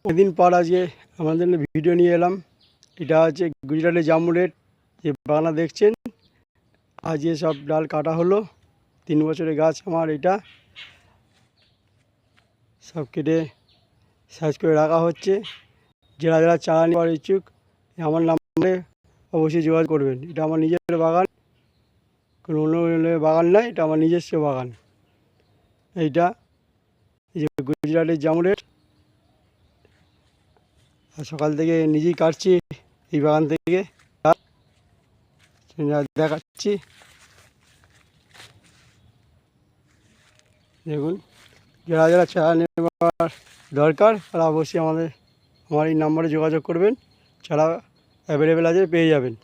অনেকদিন পর আজকে আমাদের ভিডিও নিয়ে এলাম। এটা হচ্ছে গুজরাটের জামুনের যে বাগানটা দেখছেন। আজ সব ডাল কাটা হলো। 3 বছরের গাছ আমার এটা, সব কেটে সাইজ করে রাখা হচ্ছে। যারা যারা চারা নেওয়ার ইচ্ছুক আমার নাম্বারে অবশ্যই যোগাযোগ করবেন। এটা আমার নিজের বাগান, কোনো অন্য বাগান নয়, এটা আমার নিজস্ব বাগান। এইটা এই যে গুজরাটের জামুনের, সকাল থেকে নিজেই কাটছি এই বাগান থেকে, দেখাচ্ছি। দেখুন, যারা যারা চারা নেওয়ার দরকার তারা অবশ্যই আমার এই নাম্বারে যোগাযোগ করবেন। চারা অ্যাভেলেবেল আছে, পেয়ে যাবেন।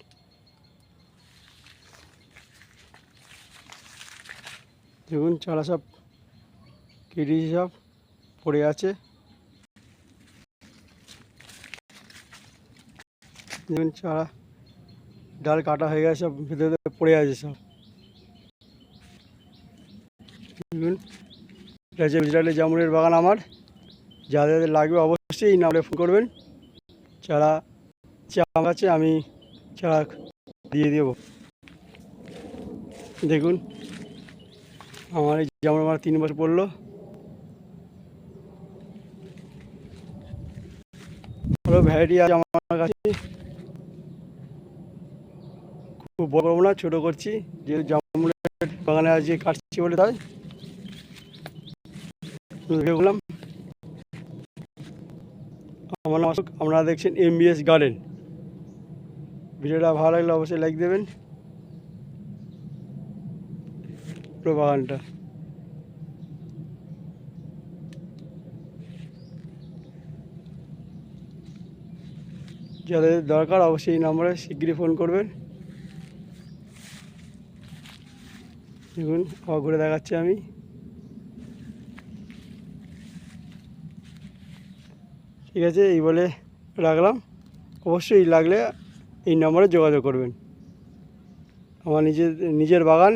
দেখুন চারা সব কেটে সব পড়ে আছে। দেখুন চারা ডাল কাটা হয়ে গেছে, সব ভেতরে পড়ে আছে সব। দেখুন এটা হচ্ছে গুজরাটের জামুনের বাগান আমার। যাদের লাগবে অবশ্যই এই নাম্বারে ফোন করবেন। চারা আমার কাছে, আমি চারা দিয়ে দেব। দেখুন আমার এই জামুন আমার 3 বছর পড়লো। ভালো ভ্যারাইটি আছে আমার কাছে, খুব বড় না, ছোটো করছি যেহেতু জামুনের বাগানে আজকে কাটছি বলে তাই বললাম। আমার নাম অশোক, আপনারা দেখছেন MBS গার্ডেন। ভিডিওটা ভালো লাগলে অবশ্যই লাইক দেবেন। পুরো বাগানটা যাদের দরকার অবশ্যই এই নাম্বারে শিগগিরই ফোন করবেন। দেখুন আবার ঘুরে দেখাচ্ছি আমি। ঠিক আছে, এই বলে রাখলাম। অবশ্যই লাগলে এই নম্বরে যোগাযোগ করবেন। আমার নিজের বাগান,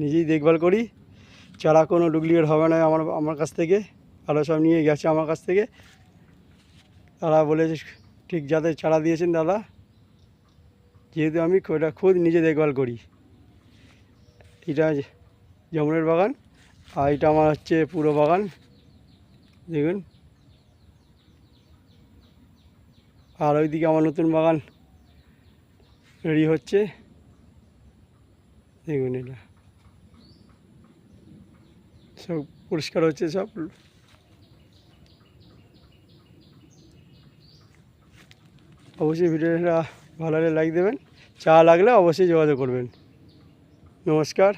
নিজেই দেখভাল করি। চারা কোনো ডুপ্লিকেট হবে না আমার কাছ থেকে। আরও সব নিয়ে গেছে আমার কাছ থেকে, তারা বলেছে ঠিক যাদের চারা দিয়েছেন দাদা, যেহেতু আমি ওটা খুদ নিজে দেখভাল করি। এটা জামুনের বাগান, আর এটা আমার হচ্ছে পুরো বাগান। দেখুন, আর ওইদিকে আমার নতুন বাগান রেডি হচ্ছে। দেখুন এটা সব পরিষ্কার হচ্ছে সব। অবশ্যই ভিডিওটা ভালো লাগলে লাইক দেবেন। চা লাগলে অবশ্যই যোগাযোগ করবেন। নমস্কার।